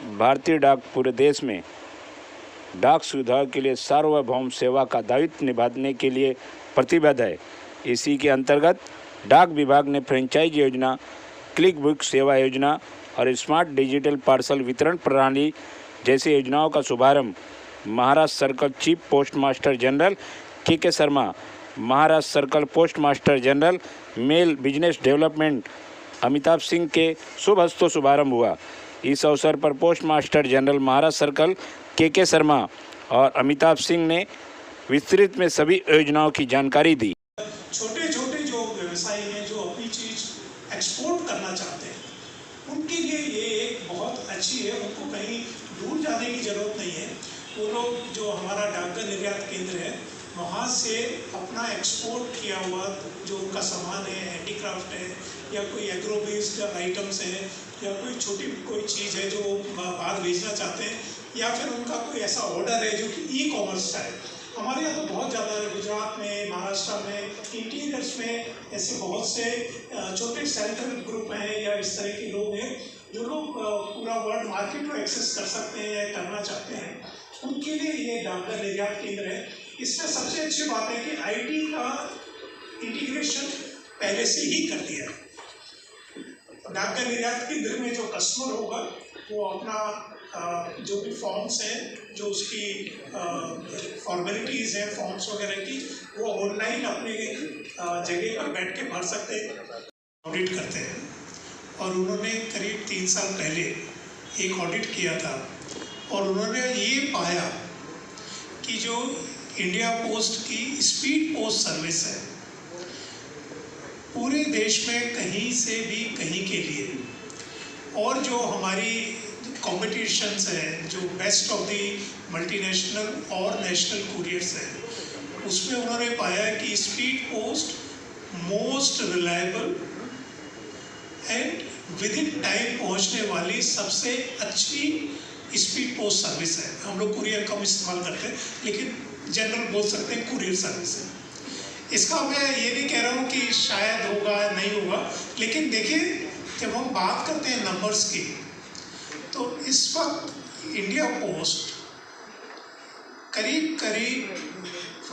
भारतीय डाक पूरे देश में डाक सुविधाओं के लिए सार्वभौम सेवा का दायित्व निभाने के लिए प्रतिबद्ध है। इसी के अंतर्गत डाक विभाग ने फ्रेंचाइज योजना, क्लिक बुक सेवा योजना और स्मार्ट डिजिटल पार्सल वितरण प्रणाली जैसी योजनाओं का शुभारंभ Maharashtra circle chief postmaster general K Sharma, Maharashtra circle postmaster general mail business development Amitabh Singh के शुभ हस्तों शुभारंभ हुआ। इस अवसर पर postmaster general Maharashtra circle K Sharma और अमिताभ सिंह ने विस्तृत में सभी योजनाओं की जानकारी दी। छोटे छोटे जो व्यवसायी हैं जो अपनी चीज़ एक्सपोर्ट करना चाहते हैं उनके लिए ये एक बहुत अच्छी है। उनको कहीं दूर जाने की ज़रूरत नहीं है। वो लोग जो हमारा डाकघर निर्यात केंद्र है वहाँ से अपना एक्सपोर्ट किया हुआ जो उनका सामान है, हैंडीक्राफ्ट है या कोई एग्रो बेस्ड आइटम्स है या कोई चीज़ है जो बाहर भेजना चाहते हैं या फिर उनका कोई ऐसा ऑर्डर है जो कि ई कॉमर्स का है। हमारे यहाँ तो बहुत ज़्यादा है, गुजरात में, महाराष्ट्र में, इंटीरियर्स में ऐसे बहुत से छोटे सेल्फ हेल्प ग्रुप हैं या इस तरह के लोग हैं जो लोग पूरा वर्ल्ड मार्केट को एक्सेस कर सकते हैं या करना चाहते हैं। उनके लिए ये डाकघर निर्यात केंद्र है। इसमें सबसे अच्छी बात है कि आईटी का इंटीग्रेशन पहले से ही कर दिया है। डाकघर निर्यात केंद्र में जो कस्टमर होगा वो अपना जो भी फॉर्म्स हैं, जो उसकी फॉर्मेलिटीज़ हैं फॉर्म्स वगैरह की, वो ऑनलाइन अपने जगह पर बैठ के भर सकते हैं, ऑडिट करते हैं। और उन्होंने करीब 3 साल पहले एक ऑडिट किया था और उन्होंने ये पाया कि जो इंडिया पोस्ट की स्पीड पोस्ट सर्विस है पूरे देश में कहीं से भी कहीं के लिए, और जो हमारी कॉम्पिटिशन्स हैं जो बेस्ट ऑफ दी मल्टीनेशनल और नेशनल कुरियर्स हैं, उसमें उन्होंने पाया कि speed post most reliable and with in time पहुंचने वाली सबसे अच्छी स्पीड पोस्ट सर्विस है। हम लोग कुरियर कम इस्तेमाल करते हैं लेकिन जनरल बोल सकते हैं कुरियर सर्विस है। इसका मैं ये नहीं कह रहा हूँ कि शायद होगा नहीं होगा, लेकिन देखिए जब हम बात करते हैं नंबर्स की तो इस वक्त इंडिया पोस्ट करीब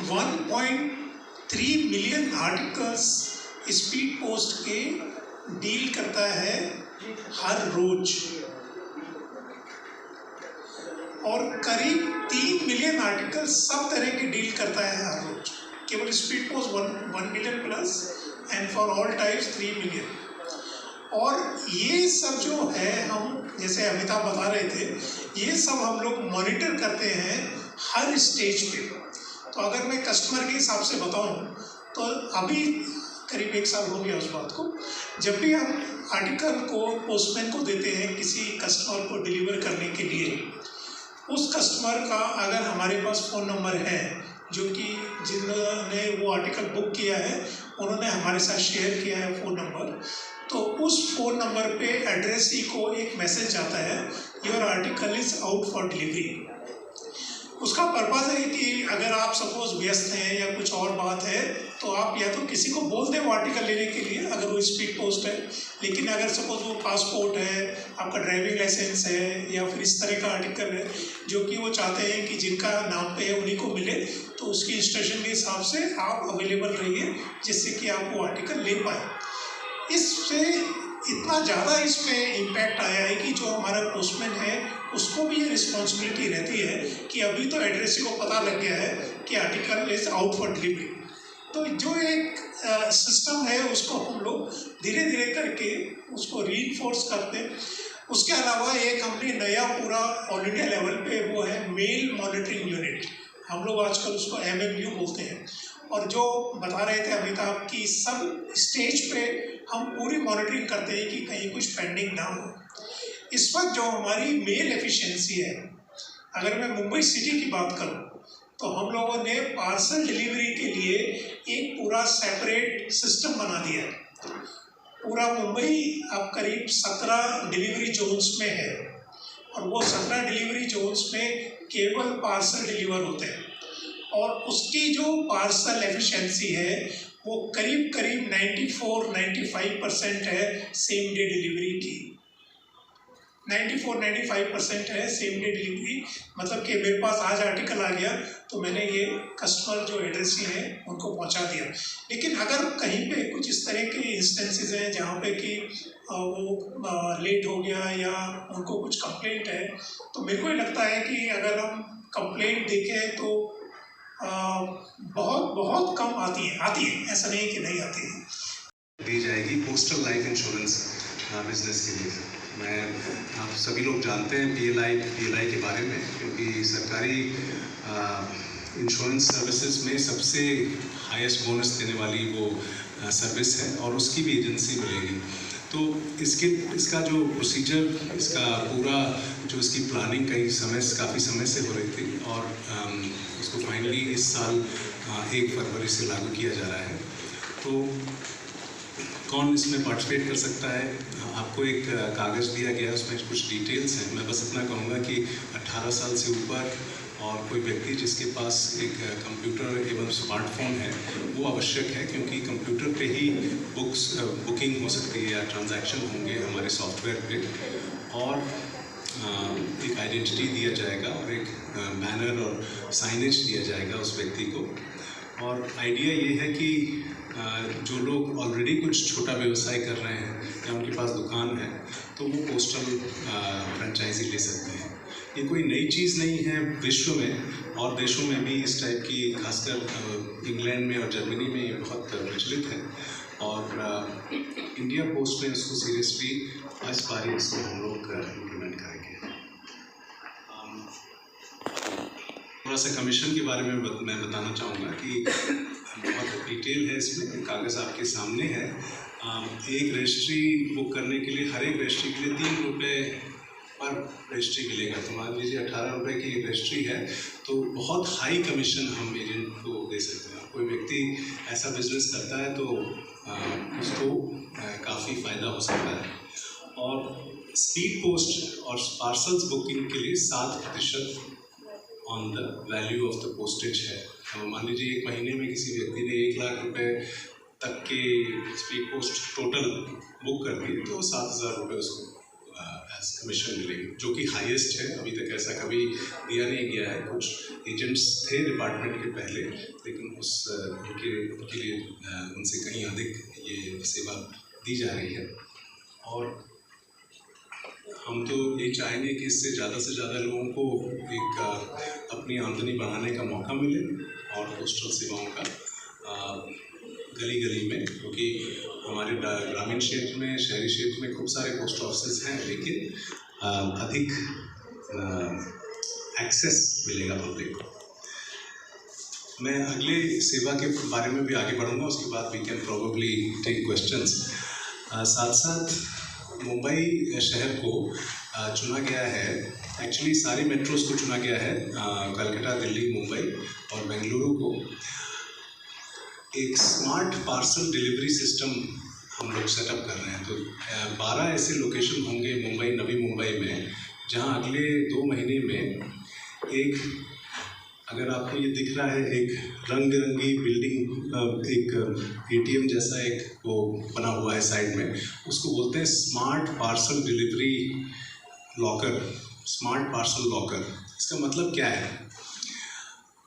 1.3 मिलियन आर्टिकल्स स्पीड पोस्ट के डील करता है हर रोज, और करीब 3 मिलियन आर्टिकल सब तरह के डील करता है हर रोज। केवल speed post 1 million plus and for all types 3 million. और ये सब जो है, हम जैसे अमिताभ बता रहे थे, ये सब हम लोग मॉनिटर करते हैं हर स्टेज पे। तो अगर मैं कस्टमर के हिसाब से बताऊं तो अभी करीब 1 साल हो गया उस बात को, जब भी हम आर्टिकल को पोस्टमैन को देते हैं किसी कस्टमर को डिलीवर करने के लिए, उस कस्टमर का अगर हमारे पास फ़ोन नंबर है जो कि जिन्होंने वो आर्टिकल बुक किया है उन्होंने हमारे साथ शेयर किया है फ़ोन नंबर, तो उस फ़ोन नंबर पे एड्रेस ही को एक मैसेज आता है, your article is out for delivery. उसका पर्पज़ है कि अगर आप सपोज व्यस्त हैं या कुछ और बात है तो आप या तो किसी को बोल दें वो आर्टिकल लेने के लिए अगर वो स्पीड पोस्ट है, लेकिन अगर सपोज वो पासपोर्ट है, आपका ड्राइविंग लाइसेंस है या फिर इस तरह का आर्टिकल है जो कि वो चाहते हैं कि जिनका नाम पे है उन्हीं को मिले, तो उसकी इंस्ट्रक्शन के हिसाब से आप अवेलेबल रहिए जिससे कि आप वो आर्टिकल ले पाए। इससे इतना ज़्यादा इस पर इम्पैक्ट आया है कि जो हमारा पोस्टमैन है उसको भी ये रिस्पॉन्सिबिलिटी रहती है कि अभी तो एड्रेस को पता लग गया है कि article is out for delivery. तो जो एक सिस्टम है उसको हम लोग धीरे धीरे करके उसको रीइंफोर्स करते हैं। उसके अलावा एक हमने नया पूरा ऑल इंडिया लेवल पे वो है मेल मॉनिटरिंग यूनिट, हम लोग आजकल उसको MMU बोलते हैं। और जो बता रहे थे अमिताभ की सब स्टेज पे हम पूरी मॉनिटरिंग करते हैं कि कहीं कुछ पेंडिंग ना हो। इस वक्त जो हमारी मेल एफिशिएंसी है, अगर मैं मुंबई सिटी की बात करूं तो हम लोगों ने पार्सल डिलीवरी के लिए एक पूरा सेपरेट सिस्टम बना दिया है। पूरा मुंबई अब करीब 17 डिलीवरी जोन्स में है और वो 17 डिलीवरी जोन्स में केवल पार्सल डिलीवर होते हैं और उसकी जो पार्सल एफिशिएंसी है वो करीब 94-95% है सेम डे डिलीवरी की। 94-95% है सेम डे डिलीवरी। मतलब कि मेरे पास आज आर्टिकल आ गया तो मैंने ये कस्टमर जो एड्रेसी है उनको पहुंचा दिया। लेकिन अगर कहीं पे कुछ इस तरह के इंस्टेंसेस हैं जहाँ पे कि वो लेट हो गया या उनको कुछ कंप्लेंट है, तो मेरे को ये लगता है कि अगर हम कंप्लेंट देखें तो बहुत बहुत कम आती है, ऐसा नहीं कि नहीं आती है। दी जाएगी पोस्टल लाइफ इंश्योरेंस बिजनेस के लिए। आप सभी लोग जानते हैं पीएलआई के बारे में, क्योंकि सरकारी इंश्योरेंस सर्विसेज में सबसे हाईएस्ट बोनस देने वाली वो सर्विस है और उसकी भी एजेंसी मिलेगी। तो इसका जो प्रोसीजर, इसका पूरा जो इसकी प्लानिंग काफ़ी समय से हो रही थी और उसको फाइनली इस साल 1 फरवरी से लागू किया जा रहा है। तो कौन इसमें पार्टिसिपेट कर सकता है? आपको एक कागज़ दिया गया है, उसमें कुछ डिटेल्स हैं। मैं बस इतना कहूँगा कि 18 साल से ऊपर और कोई व्यक्ति जिसके पास एक कंप्यूटर एवं स्मार्टफोन है वो आवश्यक है, क्योंकि कंप्यूटर पे ही बुकिंग हो सकती है या ट्रांजैक्शन होंगे हमारे सॉफ्टवेयर पे। और एक आइडेंटिटी दिया जाएगा और एक बैनर और साइनेज दिया जाएगा उस व्यक्ति को। और आइडिया ये है कि जो लोग ऑलरेडी कुछ छोटा व्यवसाय कर रहे हैं या उनके पास दुकान है तो वो पोस्टल फ्रेंचाइजी ले सकते हैं। ये कोई नई चीज़ नहीं है, विश्व में और देशों में भी इस टाइप की, खासकर इंग्लैंड में और जर्मनी में ये बहुत प्रचलित है। और इंडिया पोस्ट ने इसको सीरियसली इस बार इसको हम लोग इम्प्लीमेंट करेंगे। थोड़ा सा कमीशन के बारे में मैं बताना चाहूँगा कि बहुत डिटेल है इसमें, कागज़ आपके सामने है। एक रजिस्ट्री बुक करने के लिए, हर एक रजिस्ट्री के लिए 3 रुपये पर रजिस्ट्री मिलेगा। तो मान लीजिए 18 रुपये की रजिस्ट्री है तो बहुत हाई कमीशन हम एजेंट को दे सकते हैं। कोई व्यक्ति ऐसा बिजनेस करता है तो उसको काफ़ी फ़ायदा हो सकता है। और स्पीड पोस्ट और पार्सल्स बुकिंग के लिए 7% on the value of the postage है। तो मान लीजिए 1 महीने में किसी व्यक्ति ने 1 लाख रुपए तक के स्पीड पोस्ट टोटल बुक कर दी तो 7,000 रुपये उसको एज कमीशन मिलेगी, जो कि हाईएस्ट है। अभी तक ऐसा कभी दिया नहीं गया है। कुछ एजेंट्स थे डिपार्टमेंट के पहले, लेकिन उनके लिए उनसे कहीं अधिक ये सेवा दी जा रही है। और हम तो ये चाहेंगे कि इससे ज़्यादा से ज़्यादा लोगों को एक अपनी आमदनी बढ़ाने का मौका मिले और पोस्टल सेवाओं का गली गली में, क्योंकि हमारे ग्रामीण क्षेत्र में, शहरी क्षेत्र में खूब सारे पोस्ट ऑफिस हैं, लेकिन अधिक एक्सेस मिलेगा पब्लिक को। मैं अगले सेवा के बारे में भी आगे बढ़ूँगा, उसके बाद we can probably take questions. साथ साथ मुंबई शहर को चुना गया है, एक्चुअली सारी मेट्रोज को चुना गया है, कलकत्ता, दिल्ली, मुंबई और बेंगलुरु को एक स्मार्ट पार्सल डिलीवरी सिस्टम हम लोग सेटअप कर रहे हैं। तो 12 ऐसे लोकेशन होंगे मुंबई, नवी मुंबई में, जहां अगले 2 महीने में एक, अगर आपको ये दिख रहा है, एक रंग बिरंगी बिल्डिंग, एक एटीएम जैसा एक वो बना हुआ है साइड में, उसको बोलते हैं smart parcel delivery locker, smart parcel locker. इसका मतलब क्या है?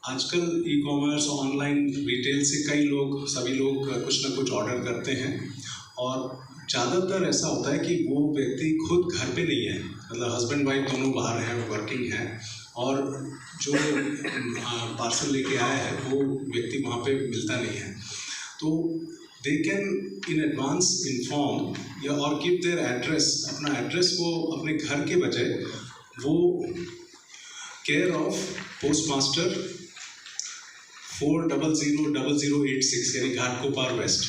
आजकल ई कॉमर्स, ऑनलाइन रिटेल से सभी लोग कुछ ना कुछ ऑर्डर करते हैं और ज़्यादातर ऐसा होता है कि वो व्यक्ति खुद घर पे नहीं है, मतलब हस्बैंड वाइफ दोनों बाहर हैं, वर्किंग हैं, और जो पार्सल लेके आया है वो व्यक्ति वहाँ पे मिलता नहीं है। तो they can in advance inform या और गिव देयर एड्रेस, अपना एड्रेस वो अपने घर के बजाय वो केयर ऑफ पोस्ट मास्टर 4000086 यानी घाटकोपर वेस्ट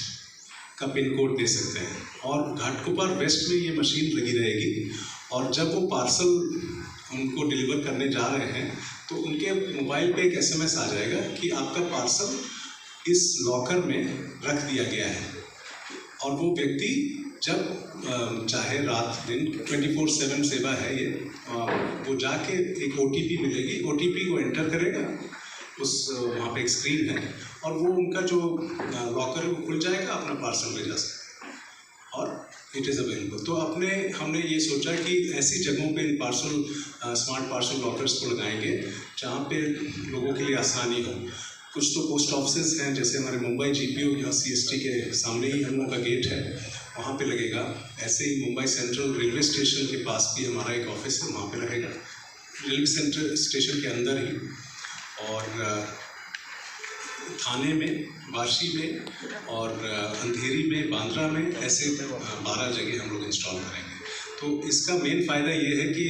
का पिन कोड दे सकते हैं। और घाटकोपर वेस्ट में ये मशीन लगी रहेगी और जब वो पार्सल उनको डिलीवर करने जा रहे हैं तो उनके मोबाइल पे एक SMS आ जाएगा कि आपका पार्सल इस लॉकर में रख दिया गया है। और वो व्यक्ति जब चाहे रात दिन 24/7 सेवा है ये, वो जाके एक OTP मिलेगी, OTP को एंटर करेगा, वहाँ पे एक स्क्रीन है और वो उनका जो लॉकर है वो खुल जाएगा, अपना पार्सल ले जा सकते हैं। और इट इज़ अवेलेबल। तो हमने ये सोचा कि ऐसी जगहों पे इन पार्सल स्मार्ट पार्सल लॉकर्स को लगाएंगे जहाँ पे लोगों के लिए आसानी हो। कुछ तो पोस्ट ऑफिस हैं, जैसे हमारे मुंबई GPO या CST के सामने ही हम लोग का गेट है, वहाँ पे लगेगा। ऐसे ही मुंबई सेंट्रल रेलवे स्टेशन के पास भी हमारा एक ऑफिस है, वहाँ पे रहेगा, रेलवे स्टेशन के अंदर ही। और थाने में, वाशी में और अंधेरी में, बांद्रा में, ऐसे 12 जगह हम लोग इंस्टॉल करेंगे। तो इसका मेन फ़ायदा ये है कि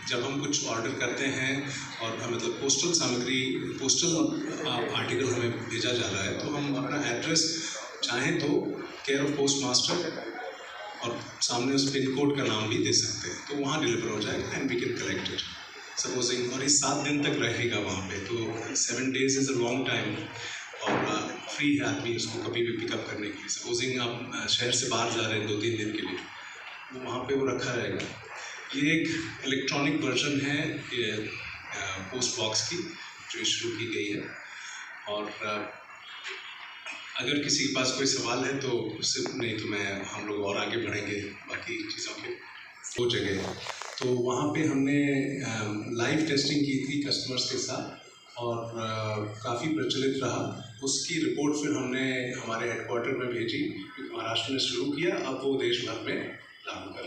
जब हम कुछ ऑर्डर करते हैं और मतलब पोस्टल सामग्री, पोस्टल आर्टिकल हमें भेजा जा रहा है, तो हम अपना एड्रेस चाहें तो केयर ऑफ पोस्ट मास्टर और सामने उस पिन कोड का नाम भी दे सकते हैं, तो वहाँ डिलीवर हो जाएगा and we can collect it supposing. और इस 7 दिन तक रहेगा वहाँ पे, तो 7 days is a long time और फ्री है आदमी उसको कभी भी पिकअप करने के लिए। सपोजिंग आप शहर से बाहर जा रहे हैं 2-3 दिन के लिए, तो वहाँ पे वो रखा रहेगा। ये एक इलेक्ट्रॉनिक वर्जन है ये पोस्ट बॉक्स की जो शुरू की गई है। और अगर किसी के पास कोई सवाल है तो उससे, नहीं तो हम लोग और आगे बढ़ेंगे बाकी चीज़ों के। 2 जगह, तो वहाँ पे हमने लाइव टेस्टिंग की थी कस्टमर्स के साथ और काफ़ी प्रचलित रहा। उसकी रिपोर्ट फिर हमने हमारे हेडक्वार्टर में भेजी, महाराष्ट्र में शुरू किया, अब वो देश भर में लागू कर